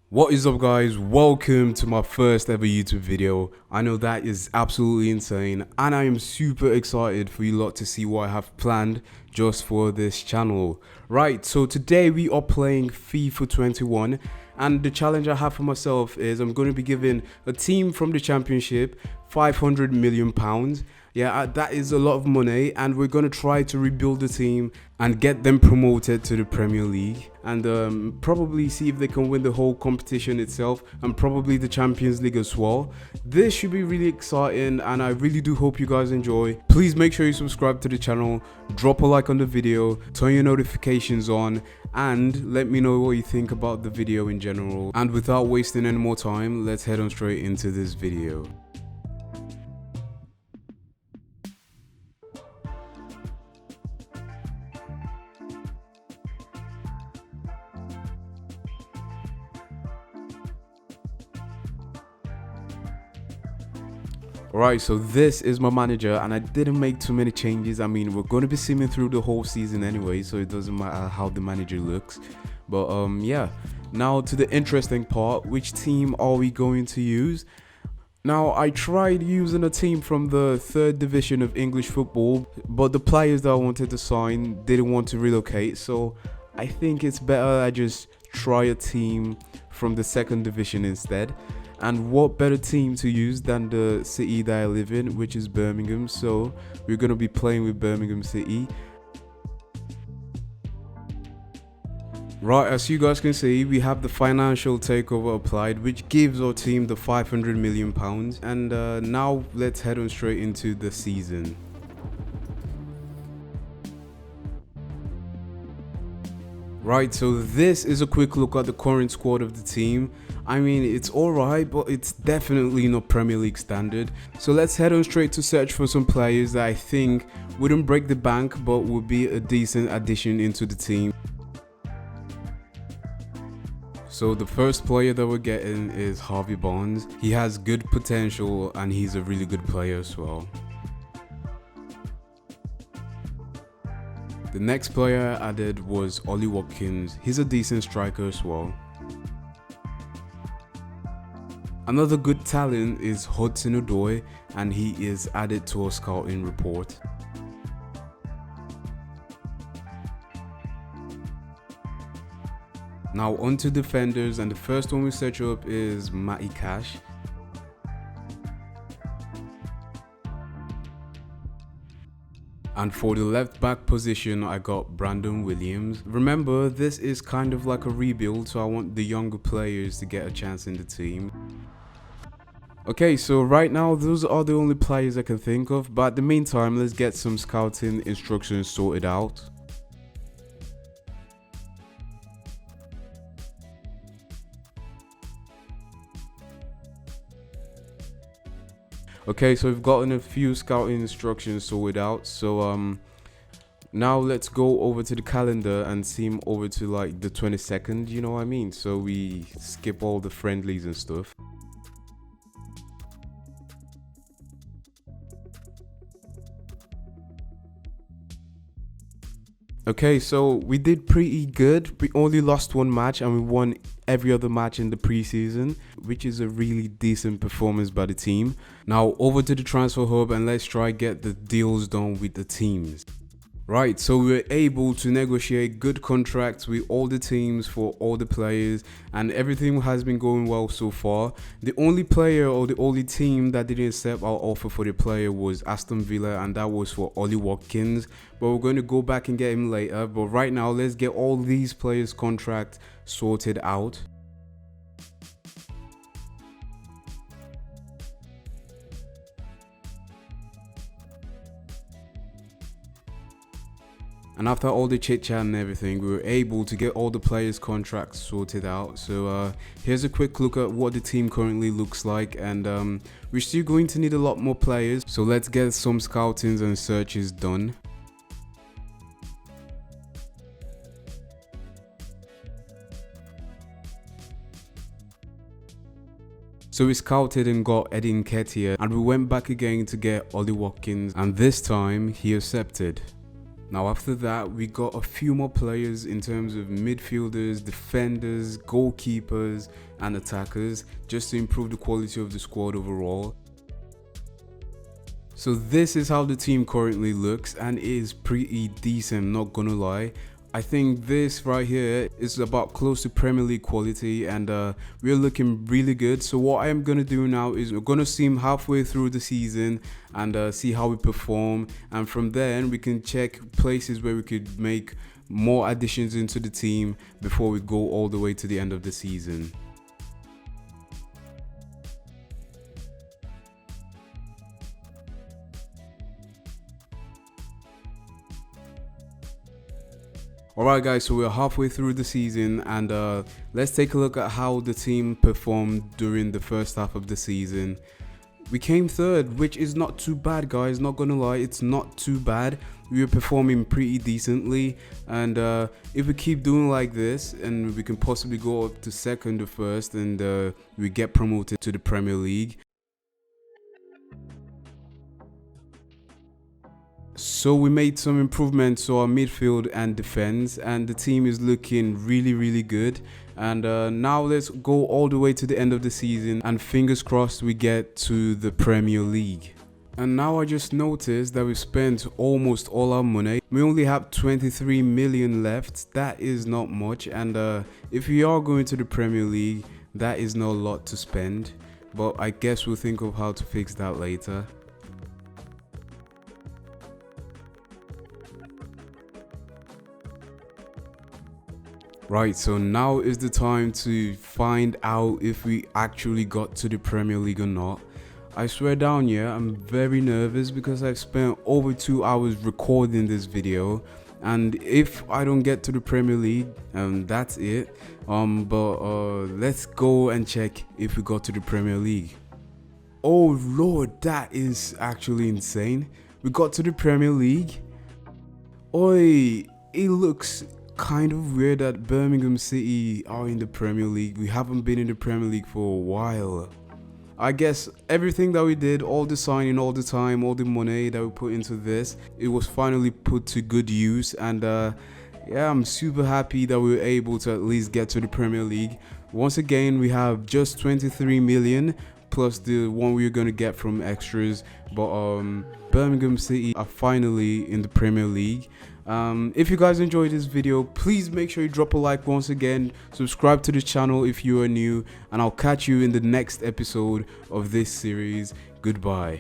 What is up, guys? Welcome to my first ever YouTube video. I know that is absolutely insane and I am super excited for you lot to see what I have planned just for this channel. Right, so today we are playing FIFA 21 and the challenge I have for myself is I'm going to be giving a team from the championship £500 million. Yeah, that is a lot of money and we're going to try to rebuild the team and get them promoted to the Premier League and probably see if they can win the whole competition itself and probably the Champions League as well. This should be really exciting and I really do hope you guys enjoy. Please make sure you subscribe to the channel, drop a like on the video, turn your notifications on and let me know what you think about the video in general. And without wasting any more time, let's head on straight into this video. Alright, so this is my manager and I didn't make too many changes. I mean, we're going to be simming through the whole season anyway, so it doesn't matter how the manager looks. But yeah, now to the interesting part, which team are we going to use? Now, I tried using a team from the 3rd division of English football, but the players that I wanted to sign didn't want to relocate, so I think it's better I just try a team from the 2nd division instead. And what better team to use than the city that I live in, which is Birmingham. So we're going to be playing with Birmingham City. Right, as you guys can see, we have the financial takeover applied, which gives our team the £500 million. And now let's head on straight into the season. Right, so this is a quick look at the current squad of the team. I mean, it's alright, but it's definitely not Premier League standard. So let's head on straight to search for some players that I think wouldn't break the bank, but would be a decent addition into the team. So the first player that we're getting is Harvey Barnes. He has good potential and he's a really good player as well. The next player I added was Ollie Watkins. He's a decent striker as well. Another good talent is Hudson-Odoi and he is added to our scouting report. Now onto defenders, and the first one we search up is Matty Cash. And for the left back position, I got Brandon Williams. Remember, this is kind of like a rebuild, so I want the younger players to get a chance in the team. Okay, so right now, those are the only players I can think of, but in the meantime, let's get some scouting instructions sorted out. Okay, so we've gotten a few scouting instructions sorted out, so now let's go over to the calendar and seam over to like the 22nd, you know what I mean? So we skip all the friendlies and stuff. Okay, so we did pretty good. We only lost one match and we won every other match in the preseason, which is a really decent performance by the team. Now over to the transfer hub and let's try get the deals done with the teams. Right, so we were able to negotiate good contracts with all the teams for all the players and everything has been going well so far. The only player or the only team that didn't accept our offer for the player was Aston Villa, and that was for Ollie Watkins. But we're going to go back and get him later. But right now, let's get all these players' contracts sorted out. And after all the chit chat and everything, we were able to get all the players' contracts sorted out. So here's a quick look at what the team currently looks like, and we're still going to need a lot more players. So let's get some scoutings and searches done. So we scouted and got Eddie Nketiah, and we went back again to get Ollie Watkins, and this time he accepted. Now after that, we got a few more players in terms of midfielders, defenders, goalkeepers and attackers, just to improve the quality of the squad overall. So this is how the team currently looks, and it is pretty decent, not gonna lie. I think this right here is about close to Premier League quality, and we're looking really good. So what I am gonna do now is we're gonna see him halfway through the season and see how we perform, and from then we can check places where we could make more additions into the team before we go all the way to the end of the season. Alright guys, so we're halfway through the season, and let's take a look at how the team performed during the first half of the season. We came third, which is not too bad guys, not gonna lie, it's not too bad. We were performing pretty decently, and if we keep doing like this, and we can possibly go up to second or first, and we get promoted to the Premier League. So we made some improvements to our midfield and defense, and the team is looking really good. And now let's go all the way to the end of the season, and fingers crossed we get to the Premier League. And now I just noticed that we spent almost all our money. We only have 23 million left. That is not much, and if we are going to the Premier League, that is not a lot to spend, but I guess we'll think of how to fix that later. Right, so now is the time to find out if we actually got to the Premier League or not. I swear down, yeah, I'm very nervous because I've spent over 2 hours recording this video, and if I don't get to the Premier League, that's it. Let's go and check if we got to the Premier League. Oh lord, that is actually insane. We got to the Premier League. Oi, it looks kind of weird that Birmingham City are in the Premier League. We haven't been in the Premier League for a while. I guess everything that we did, all the signing, all the time, all the money that we put into this, it was finally put to good use, and yeah, I'm super happy that we were able to at least get to the Premier League. Once again, we have just 23 million plus the one we're gonna get from extras, but Birmingham City are finally in the Premier League. If you guys enjoyed this video, please make sure you drop a like once again, subscribe to the channel if you are new, and I'll catch you in the next episode of this series. Goodbye.